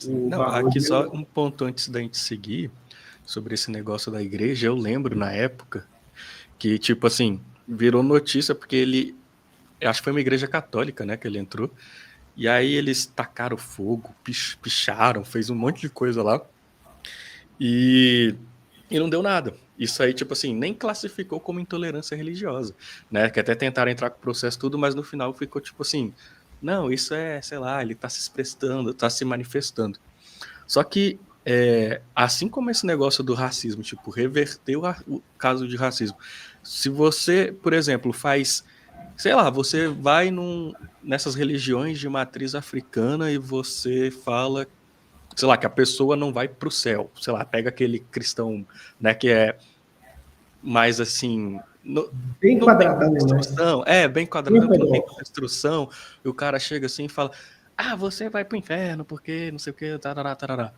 Não, aqui só um ponto antes da gente seguir sobre esse negócio da igreja. Eu lembro na época que, tipo assim, virou notícia porque ele, eu acho que foi uma igreja católica, né, que ele entrou. E aí eles tacaram fogo, picharam, fez um monte de coisa lá. E, e não deu nada. Isso aí, tipo assim, nem classificou como intolerância religiosa, né? Que até tentaram entrar com o processo tudo, mas no final ficou tipo assim, não, isso é, sei lá, ele tá se expressando, tá se manifestando. Só que, assim como esse negócio do racismo, tipo, reverter o caso de racismo. Se você, por exemplo, faz, sei lá, você vai nessas religiões de matriz africana e você fala, sei lá, que a pessoa não vai pro céu, sei lá, pega aquele cristão, né, que é mais assim, bem não tem quadradão, construção, bem bem quadradão, que não tem ortodoxo. construção, e o cara chega assim e fala, você vai pro inferno porque não sei o que, tarará, tarará.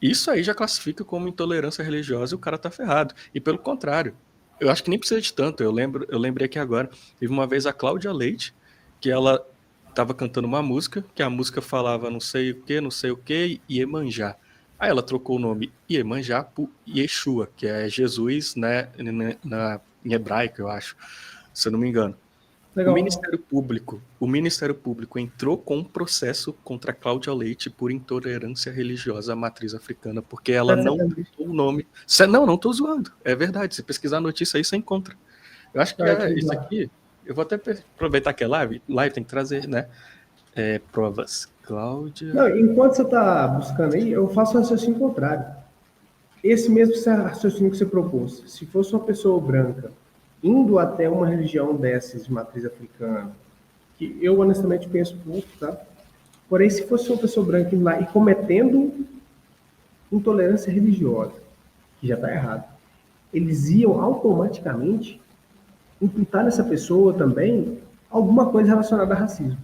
Isso aí já classifica como intolerância religiosa e o cara tá ferrado. E pelo contrário, eu acho que nem precisa de tanto. Eu lembrei aqui agora, teve uma vez a Cláudia Leite, que ela tava cantando uma música, que a música falava não sei o que, Iemanjá. Aí ela trocou o nome Iemanjá por Yeshua, que é Jesus, né, em hebraico, eu acho, se eu não me engano. Legal. O Ministério Público entrou com um processo contra a Cláudia Leite por intolerância religiosa à matriz africana, porque ela Tá não sacanagem. botou o nome. Não estou zoando. É verdade. Se pesquisar a notícia aí, você encontra. Eu acho que Tá, que isso legal. aqui. Eu vou até aproveitar que é live. Live tem que trazer, né? Provas. Cláudia. Não, enquanto você está buscando aí, eu faço o raciocínio contrário. Esse mesmo raciocínio que você propôs, se fosse uma pessoa branca indo até uma religião dessas de matriz africana, que eu honestamente penso pouco, tá? Porém, se fosse uma pessoa branca indo lá e cometendo intolerância religiosa, que já está errado, eles iam automaticamente imputar nessa pessoa também alguma coisa relacionada a racismo,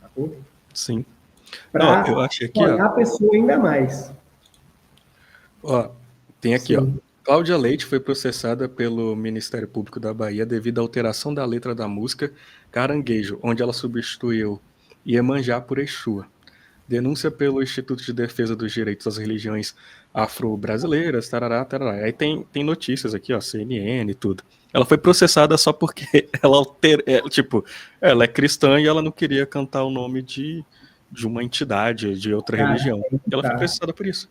sacou? Sim. Ó, eu Para achei aqui, ó. olhar a pessoa ainda mais. Ó, tem aqui, ó. Sim. Cláudia Leite foi processada pelo Ministério Público da Bahia devido à alteração da letra da música Caranguejo, onde ela substituiu Iemanjá por Exua. Denúncia pelo Instituto de Defesa dos Direitos das Religiões Afro-Brasileiras, tarará, tarará. Aí tem notícias aqui, ó, CNN e tudo. Ela foi processada só porque ela é cristã e ela não queria cantar o nome de uma entidade, de outra Cara, religião. Ela foi tá. processada por isso,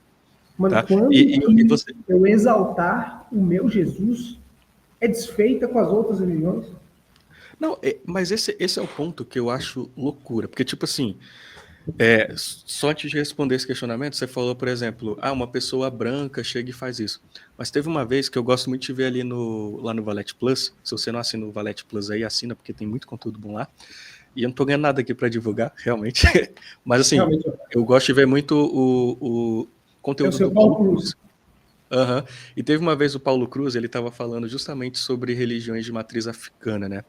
Mano, tá? quando E que você... eu exaltar o meu Jesus é desfeita com as outras religiões? Não, mas esse é o ponto que eu acho loucura, porque, tipo assim, só antes de responder esse questionamento, você falou, por exemplo, uma pessoa branca chega e faz isso. Mas teve uma vez que eu gosto muito de ver ali lá no Valete Plus. Se você não assina o Valete Plus aí, assina, porque tem muito conteúdo bom lá. E eu não tô ganhando nada aqui para divulgar, realmente. Mas assim, Realmente, eu gosto de ver muito o é o conteúdo seu do Paulo Paulo Cruz. Cruz. Aham. E teve uma vez o Paulo Cruz, ele estava falando justamente sobre religiões de matriz africana, né?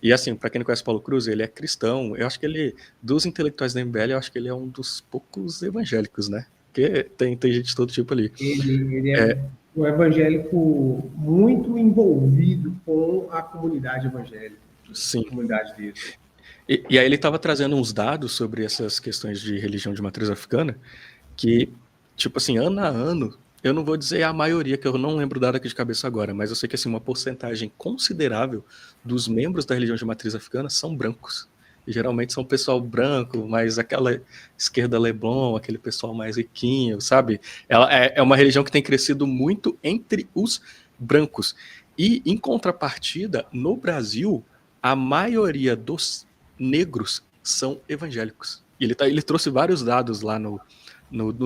E assim, para quem não conhece o Paulo Cruz, ele é cristão. Eu acho que dos intelectuais da MBL, eu acho que ele é um dos poucos evangélicos, né? Porque tem gente de todo tipo ali. Ele é É, um evangélico muito envolvido com a comunidade evangélica, a sim. comunidade dele. E aí ele estava trazendo uns dados sobre essas questões de religião de matriz africana, que, tipo assim, ano a ano, eu não vou dizer a maioria, que eu não lembro o dado aqui de cabeça agora, mas eu sei que assim, uma porcentagem considerável dos membros da religião de matriz africana são brancos. E geralmente são pessoal branco, mas aquela esquerda Leblon, aquele pessoal mais riquinho, sabe? Ela é uma religião que tem crescido muito entre os brancos. E, em contrapartida, no Brasil, a maioria dos negros são evangélicos. E ele trouxe vários dados lá no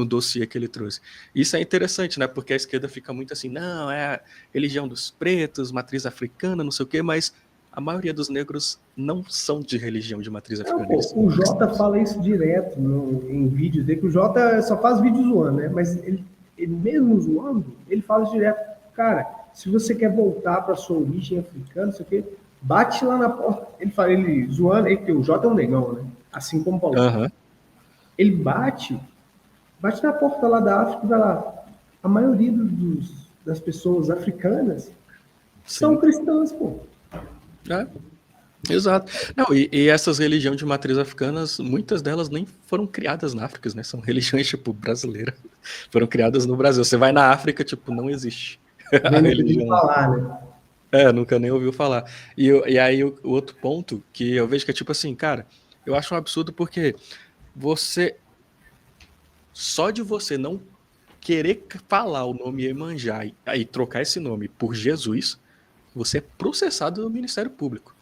dossiê que ele trouxe. Isso é interessante, né? Porque a esquerda fica muito assim, não, é a religião dos pretos, matriz africana, não sei o quê, mas a maioria dos negros não são de religião de matriz Não, africana, pô, eles são o Jota cristãos. fala isso direto em vídeos dele, que o Jota só faz vídeo zoando, né? Mas ele mesmo zoando, ele fala isso direto. Cara, se você quer voltar para sua origem africana, não sei o quê, bate lá na porta. Ele fala, ele zoando, porque o Jota é um negão, né? Assim como o Paulo Cruz. Aham, Ele bate na porta lá da África e vai lá. A maioria das pessoas africanas são sim. cristãs, pô. É, Exato. Não, e essas religiões de matriz africanas, muitas delas nem foram criadas na África, né? São religiões, tipo, brasileiras. Foram criadas no Brasil. Você vai na África, tipo, não existe a Nem nunca tive religião que lá. falar, né? Nunca nem ouviu falar. E aí o outro ponto que eu vejo que é tipo assim, cara, eu acho um absurdo porque você, só de você não querer falar o nome Iemanjá e aí trocar esse nome por Jesus, você é processado no Ministério Público.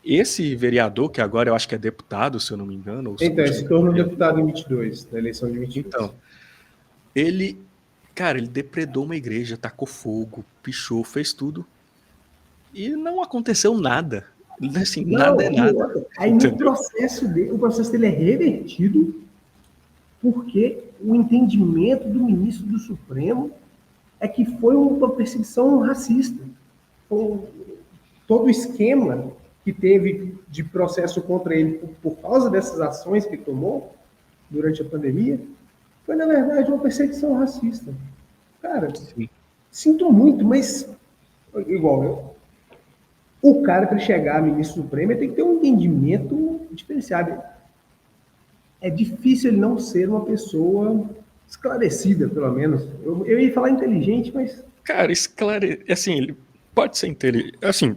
Esse vereador, que agora eu acho que é deputado, se eu não me engano, ou se Então, ele continua se tornou vereador. deputado em 22, na eleição de 22. Então, ele, cara, ele depredou uma igreja, tacou fogo, pichou, fez tudo e não aconteceu nada. Assim, nada é Não, e nada, outra, aí no entendeu? processo dele, o processo dele é revertido porque o entendimento do ministro do Supremo é que foi uma perseguição racista. Com todo o esquema que teve de processo contra ele por causa dessas ações que ele tomou durante a pandemia, foi, na verdade, uma perseguição racista. Cara, Sim. sinto muito, mas, igual eu, o cara, para chegar a ministro supremo, ele tem que ter um entendimento diferenciado. É difícil ele não ser uma pessoa esclarecida, pelo menos. Eu ia falar inteligente, mas. Cara, assim, ele pode ser inteligente, assim,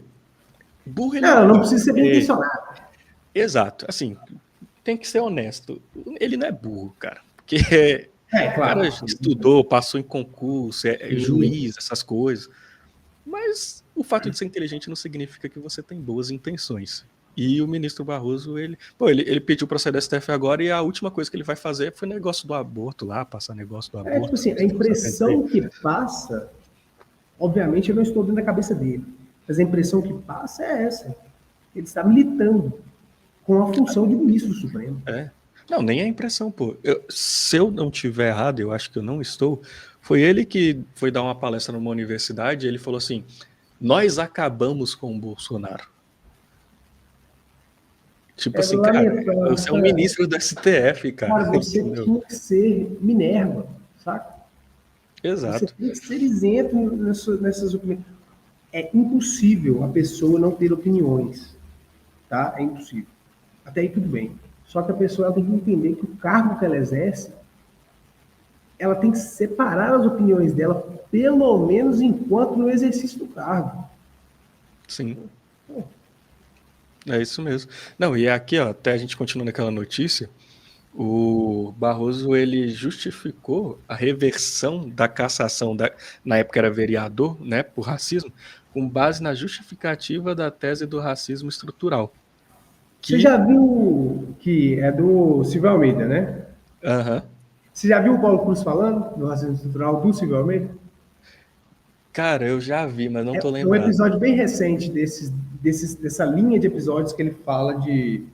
burro ele não Não, não pode precisa ser bem ser. intencionado. Exato, assim, tem que ser honesto. Ele não é burro, cara, porque É, o cara claro. estudou, passou em concurso, é Sim. juiz, essas coisas. Mas o fato de ser inteligente não significa que você tem boas intenções. E o ministro Barroso, ele pediu para sair da STF agora e a última coisa que ele vai fazer foi negócio do aborto lá, passar negócio do É tipo aborto. assim, a impressão que passa, obviamente eu não estou dentro da cabeça dele, mas a impressão que passa é essa. Ele está militando com a função de ministro do Supremo. É. Não, nem a impressão, pô. Se eu não tiver errado, eu acho que eu não estou. Foi ele que foi dar uma palestra numa universidade e ele falou assim: nós acabamos com o Bolsonaro. Tipo É assim, cara, lamentável, você é um ministro do STF, cara. cara, você Entendeu? tinha que ser Minerva, saca? Você Exato. tem que ser isento nessas opiniões. É impossível a pessoa não ter opiniões, tá? É impossível. Até aí tudo bem. Só que a pessoa ela tem que entender que o cargo que ela exerce, ela tem que separar as opiniões dela, pelo menos enquanto no exercício do cargo. Sim. É isso mesmo. Não, e aqui, ó, até a gente continua naquela notícia, o Barroso, ele justificou a reversão da cassação, na época era vereador, né, por racismo, com base na justificativa da tese do racismo estrutural. Você Que, já viu que é do Silvio Almeida, né? aham, Você já viu o Paulo Cruz falando do racismo estrutural do Silvio Almeida? cara, eu já vi, mas não É tô um lembrado. episódio bem recente dessa linha de episódios que ele fala de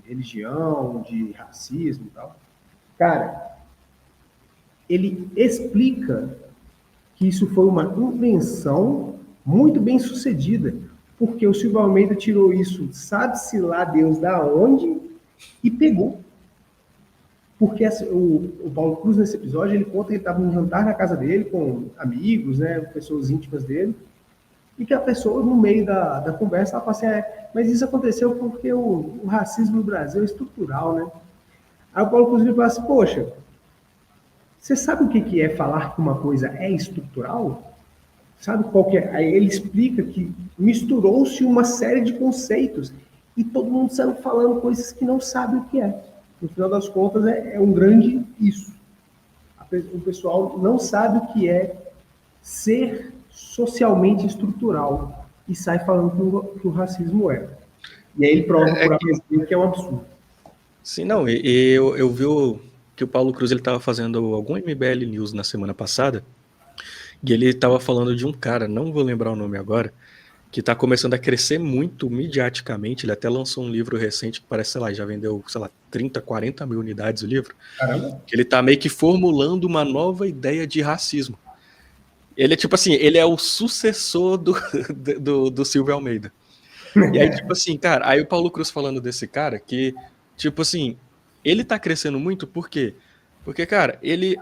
religião, de racismo e tal. Cara, ele explica que isso foi uma invenção muito bem sucedida, porque o Silvio Almeida tirou isso, sabe-se lá Deus da onde, e pegou. Porque o Paulo Cruz, nesse episódio, ele conta que ele estava num jantar na casa dele com amigos, né, pessoas íntimas dele, e que a pessoa, no meio da conversa, ela fala assim, mas isso aconteceu porque o racismo no Brasil é estrutural, né? Aí o Paulo Cruz fala assim, poxa, você sabe o que é falar que uma coisa é estrutural? Sabe qual que é? Aí ele explica que misturou-se uma série de conceitos e todo mundo saiu falando coisas que não sabe o que é. No final das contas, é um grande isso. O pessoal não sabe o que é ser socialmente estrutural e sai falando que o racismo é. E aí ele prova por A mais B que é um absurdo. Sim, não, e eu vi que o Paulo Cruz ele estava fazendo algum MBL News na semana passada, e ele estava falando de um cara, não vou lembrar o nome agora, que está começando a crescer muito midiaticamente. Ele até lançou um livro recente que parece, sei lá, já vendeu, sei lá, 30, 40 mil unidades o livro. Caramba. Que ele está meio que formulando uma nova ideia de racismo. Ele é tipo assim, ele é o sucessor do Silvio Almeida. E aí, tipo assim, cara, aí o Paulo Cruz falando desse cara que, tipo assim, ele tá crescendo muito por quê? Porque, cara, ele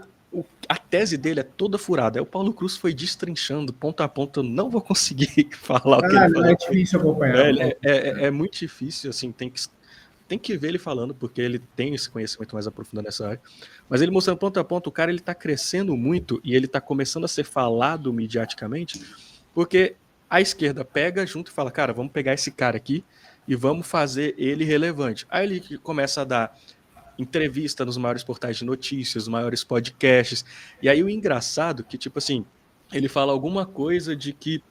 a tese dele é toda furada. Aí o Paulo Cruz foi destrinchando ponto a ponto. Eu não vou conseguir falar o que ele falou. É difícil acompanhar. É muito difícil, assim, tem que ver ele falando, porque ele tem esse conhecimento mais aprofundado nessa área. Mas ele mostrando ponto a ponto, o cara ele tá crescendo muito e ele tá começando a ser falado mediaticamente, porque a esquerda pega junto e fala, cara, vamos pegar esse cara aqui e vamos fazer ele relevante. Aí ele começa a dar entrevista nos maiores portais de notícias, nos maiores podcasts. E aí o engraçado que, tipo assim, ele fala alguma coisa de que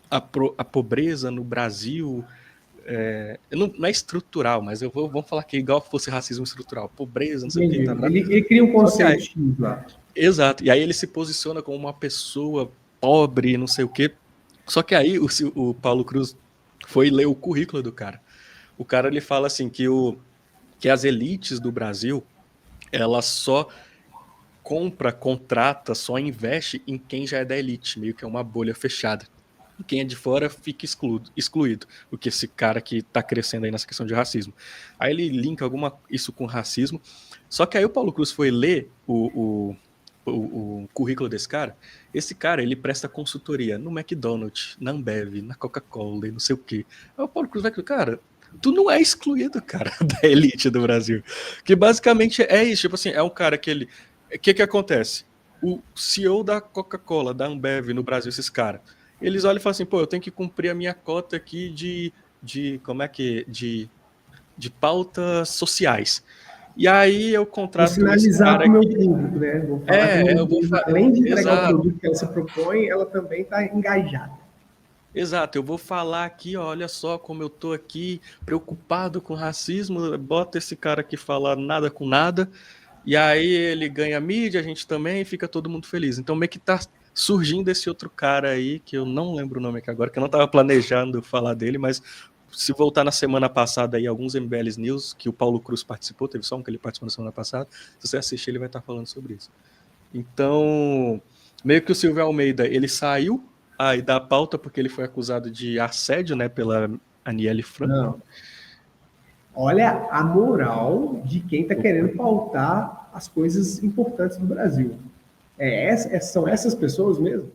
a pobreza no Brasil não é estrutural, mas vamos falar que é igual fosse racismo estrutural, pobreza, não sei o que. Tá, ele cria um conceito X lá. Exato, e aí ele se posiciona como uma pessoa pobre, não sei o que. Só que aí o Paulo Cruz foi ler o currículo do cara. O cara ele fala assim que as elites do Brasil, ela só contrata, só investe em quem já é da elite, meio que é uma bolha fechada. E quem é de fora fica excluído, o que esse cara que tá crescendo aí nessa questão de racismo. Aí ele linka isso com racismo, só que aí o Paulo Cruz foi ler o currículo desse cara. Esse cara, ele presta consultoria no McDonald's, na Ambev, na Coca-Cola e não sei o quê. Aí o Paulo Cruz vai, cara, tu não é excluído, cara, da elite do Brasil. Que basicamente é isso, tipo assim, é um cara que ele... O que acontece? O CEO da Coca-Cola, da Ambev no Brasil, esses caras, eles olham e falam assim, pô, eu tenho que cumprir a minha cota aqui de pautas sociais. E aí eu contrato esse sinalizar cara para o meu aqui. público, né? Vou falar que além de entregar Exato. o produto que ela se propõe, ela também está engajada. Exato, eu vou falar aqui, ó, olha só como eu tô aqui preocupado com racismo, bota esse cara aqui falar nada com nada, e aí ele ganha mídia, a gente também, e fica todo mundo feliz. Então meio que tá surgindo esse outro cara aí, que eu não lembro o nome aqui agora, que eu não tava planejando falar dele, mas se voltar na semana passada aí, alguns MBLs News, que o Paulo Cruz participou, teve só um que ele participou na semana passada, se você assistir ele vai estar falando sobre isso. Então, meio que o Silvio Almeida, ele saiu aí da pauta porque ele foi acusado de assédio, né, pela Aniele Franco. Não. Olha a moral de quem está querendo pautar as coisas importantes do Brasil. São essas pessoas mesmo?